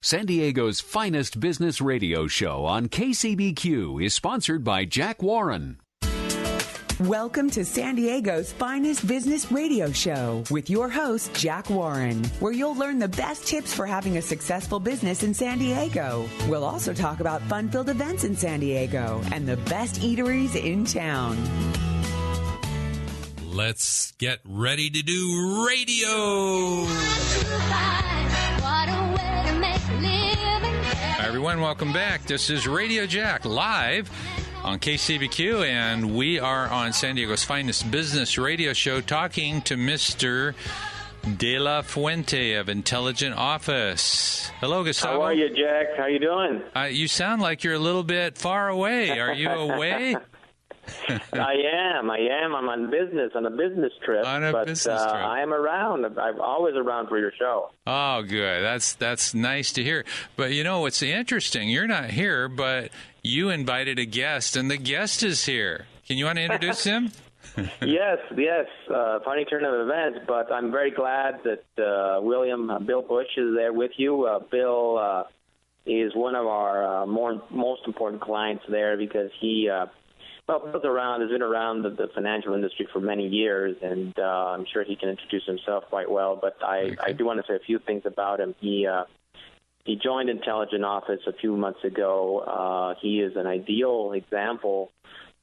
San Diego's finest business radio show on KCBQ is sponsored by Jack Warren. Welcome to San Diego's finest business radio show with your host, Jack Warren, where you'll learn the best tips for having a successful business in San Diego. We'll also talk about fun-filled events in San Diego and the best eateries in town. Let's get ready to do radio. Hi, everyone. Welcome back. This is Radio Jack live on KCBQ, and we are on San Diego's finest business radio show talking to Mr. De La Fuente of Intelligent Office. Hello, Gustavo. How are you, Jack? How you doing? You sound like you're a little bit far away. Are you away? I am. I'm on a business trip. I am around. I'm always around for your show. Oh, good. That's nice to hear. But you know what's interesting? You're not here, but you invited a guest, and the guest is here. Can you want to introduce him? Yes. Funny turn of events, but I'm very glad that Bill Bush is there with you. Bill is one of our most important clients there because he. Bill's has been around the financial industry for many years, and I'm sure he can introduce himself quite well. But I do want to say a few things about him. He joined Intelligent Office a few months ago. He is an ideal example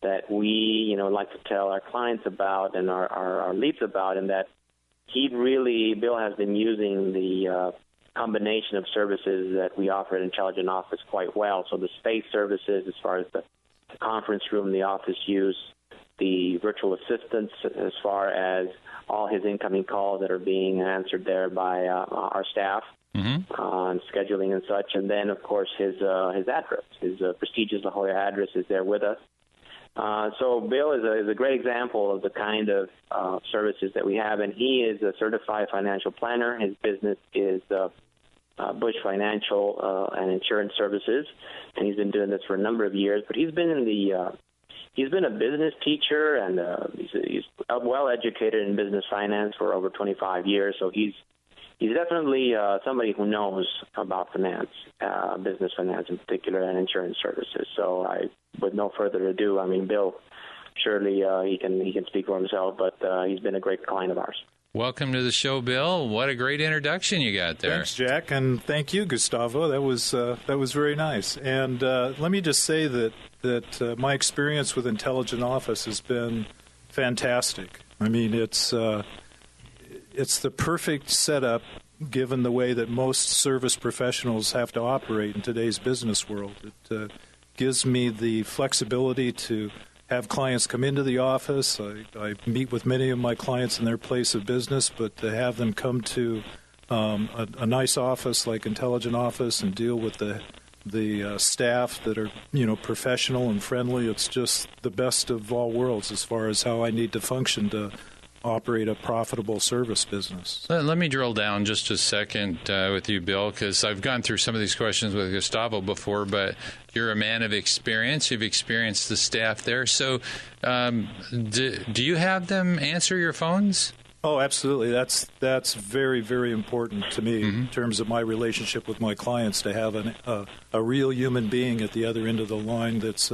that we, like to tell our clients about and our leads about, and that Bill has been using the combination of services that we offer at Intelligent Office quite well. So the space services, as far as the conference room, the office use, the virtual assistants, as far as all his incoming calls that are being answered there by our staff, on scheduling and such, and then of course his address, his prestigious La Jolla address is there with us. So Bill is a great example of the kind of services that we have, and he is a certified financial planner. His business is Bush Financial and Insurance Services, and he's been doing this for a number of years. But he's been he's been a business teacher, and he's well educated in business finance for over 25 years. So he's definitely somebody who knows about finance, business finance in particular, and insurance services. So with no further ado, Bill, surely he can speak for himself, but he's been a great client of ours. Welcome to the show, Bill. What a great introduction you got there. Thanks, Jack, and thank you, Gustavo. That was very nice. And let me just say that my experience with Intelligent Office has been fantastic. It's the perfect setup given the way that most service professionals have to operate in today's business world. It gives me the flexibility to have clients come into the office. I meet with many of my clients in their place of business, but to have them come to a nice office like Intelligent Office and deal with the staff that are professional and friendly, it's just the best of all worlds as far as how I need to function to operate a profitable service business. Let me drill down just a second with you, Bill, because I've gone through some of these questions with Gustavo before, but you're a man of experience. You've experienced the staff there. So do you have them answer your phones? Oh, absolutely. That's very, very important to me in terms of my relationship with my clients, to have a real human being at the other end of the line that's,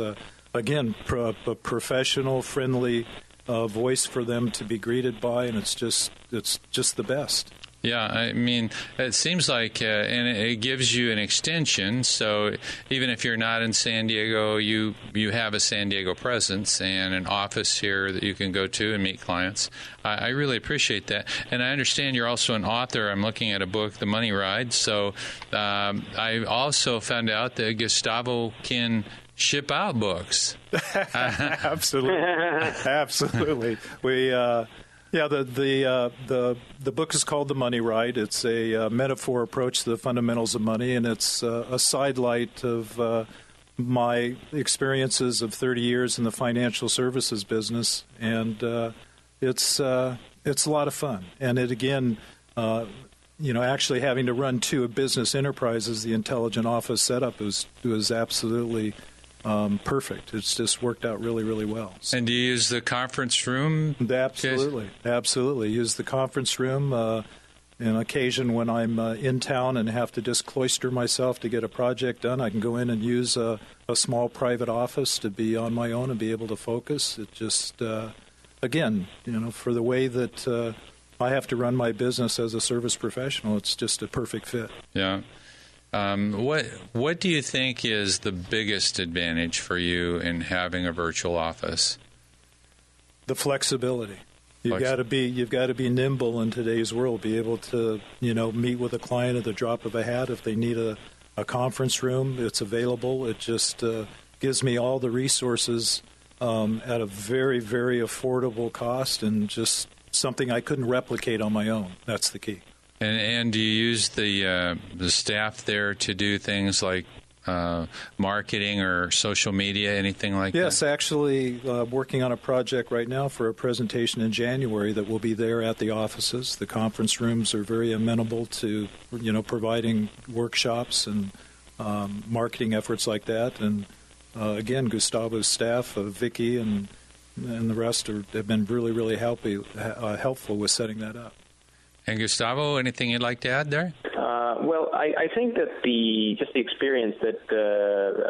again, a professional, friendly voice for them to be greeted by, and it's just the best. Yeah, it seems like, and it gives you an extension, so even if you're not in San Diego, you have a San Diego presence and an office here that you can go to and meet clients. I really appreciate that. And I understand you're also an author. I'm looking at a book, The Money Ride, so I also found out that Gustavo can ship out books. Absolutely. We, the book is called The Money Ride. It's a metaphor approach to the fundamentals of money, and it's a sidelight of my experiences of 30 years in the financial services business, and it's a lot of fun. And it again. Actually having to run two business enterprises, the Intelligent Office setup was absolutely perfect. It's just worked out really, really well. So, and do you use the conference room? Absolutely. Use the conference room. an occasion when I'm in town and have to just cloister myself to get a project done, I can go in and use a small private office to be on my own and be able to focus. It just, again, for the way that I have to run my business as a service professional, it's just a perfect fit. Yeah. What do you think is the biggest advantage for you in having a virtual office? The flexibility. You've got to be nimble in today's world. Be able to meet with a client at the drop of a hat. If they need a conference room, it's available. It just gives me all the resources at a very, very affordable cost, and just something I couldn't replicate on my own. That's the key. And do you use the staff there to do things like marketing or social media, anything like that? Yes, actually working on a project right now for a presentation in January that will be there at the offices. The conference rooms are very amenable to, providing workshops and marketing efforts like that. And again, Gustavo's staff, Vicky and the rest have been really, really helpful with setting that up. And Gustavo, anything you'd like to add there? Well, I think that the experience that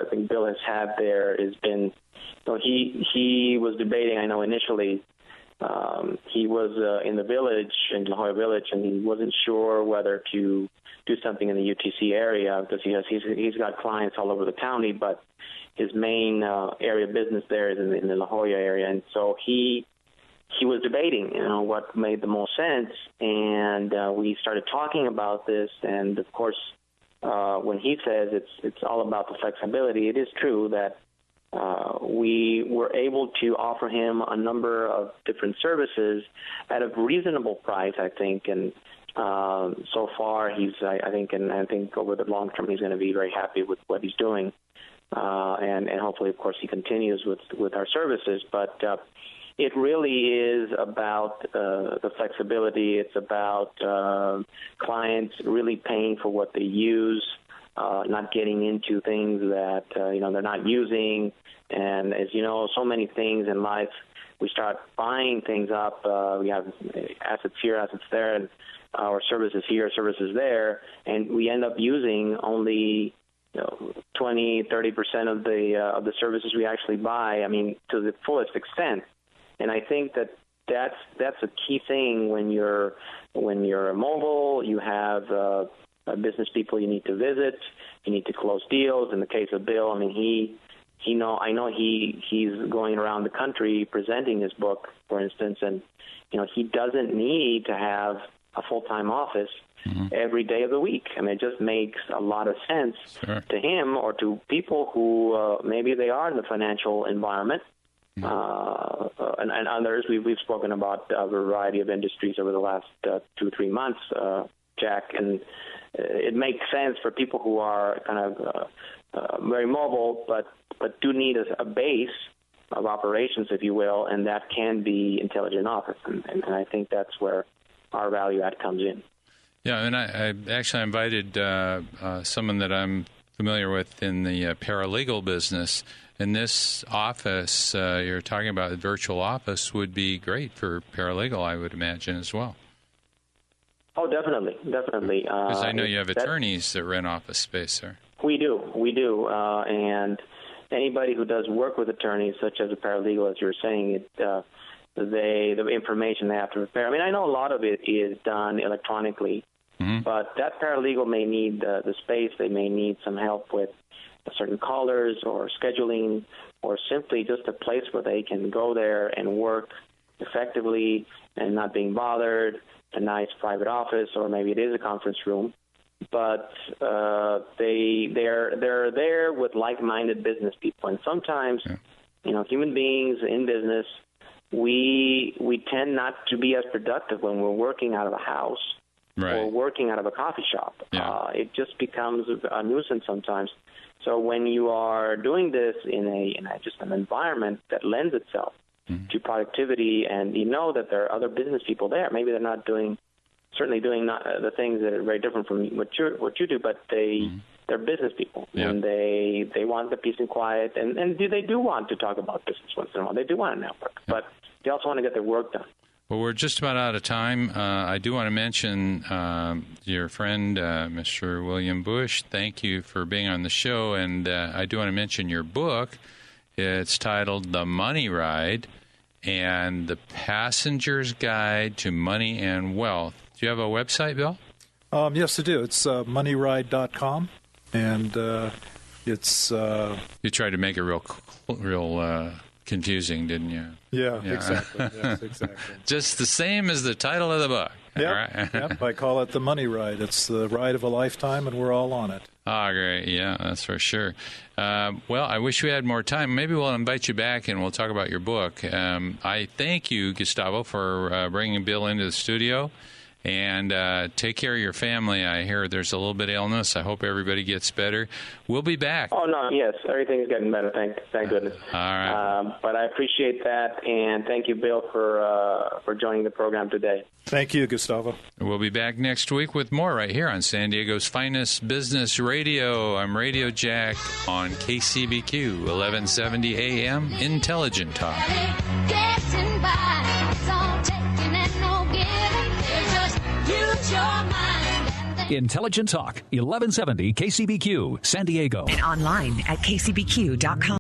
I think Bill has had there has been. He was debating. I know initially he was in the village, in La Jolla Village, and he wasn't sure whether to do something in the UTC area because he's got clients all over the county, but his main area of business there is in the La Jolla area, and so he was debating, what made the most sense, and we started talking about this. And of course, when he says it's all about the flexibility, it is true that we were able to offer him a number of different services at a reasonable price, I think. And so far, I think over the long term, he's going to be very happy with what he's doing, and hopefully, of course, he continues with our services, but. It really is about the flexibility. It's about clients really paying for what they use, not getting into things that they're not using. And as you know, so many things in life, we start buying things up. We have assets here, assets there, and our services here, services there, and we end up using only 20, 30% of the services we actually buy. I mean, to the fullest extent. And I think that's a key thing when you're mobile. You have business people you need to visit. You need to close deals. In the case of Bill, I mean, I know he's going around the country presenting his book, for instance, and he doesn't need to have a full-time office every day of the week. I mean, it just makes a lot of sense to him or to people who maybe they are in the financial environment. And others, we've spoken about a variety of industries over the last 2-3 months, Jack, and it makes sense for people who are kind of very mobile, but do need a base of operations, if you will, and that can be Intelligent Office, and I think that's where our value add comes in. Yeah, and I actually invited someone that I'm familiar with in the paralegal business. And this office you're talking about, the virtual office, would be great for paralegal, I would imagine, as well. Oh, definitely. Because I know you have attorneys that rent office space there. We do. And anybody who does work with attorneys, such as a paralegal, as you're saying, the information they have to prepare. I mean, I know a lot of it is done electronically, but that paralegal may need the space. They may need some help with certain callers or scheduling, or simply just a place where they can go there and work effectively and not being bothered, a nice private office, or maybe it is a conference room. But they're there with like-minded business people. And sometimes, human beings in business, we tend not to be as productive when we're working out of a house or working out of a coffee shop. It just becomes a nuisance sometimes. So when you are doing this in just an environment that lends itself to productivity, and you know that there are other business people there, maybe they're not certainly doing the things that are very different from what you do, but they're business people, and they want the peace and quiet, and they do want to talk about business once in a while. They do want to network, but they also want to get their work done. Well, we're just about out of time. I do want to mention your friend, Mr. William Bush. Thank you for being on the show. And I do want to mention your book. It's titled The Money Ride and the Passenger's Guide to Money and Wealth. Do you have a website, Bill? Yes, I do. It's moneyride.com. And it's... You tried to make it real confusing, didn't you? Yeah. Exactly. Yes, exactly. Just the same as the title of the book. Yeah, right? Yep. I call it the money ride. It's the ride of a lifetime, and we're all on it. Ah, great. Yeah, that's for sure. Well, I wish we had more time. Maybe we'll invite you back and we'll talk about your book. I thank you, Gustavo, for bringing Bill into the studio. And take care of your family. I hear there's a little bit of illness. I hope everybody gets better. We'll be back. Oh, no, yes. Everything's getting better. Thank goodness. All right. But I appreciate that, and thank you, Bill, for joining the program today. Thank you, Gustavo. We'll be back next week with more right here on San Diego's finest business radio. I'm Radio Jack on KCBQ, 1170 AM, Intelligent Talk. Intelligent Talk, 1170 KCBQ, San Diego. And online at kcbq.com.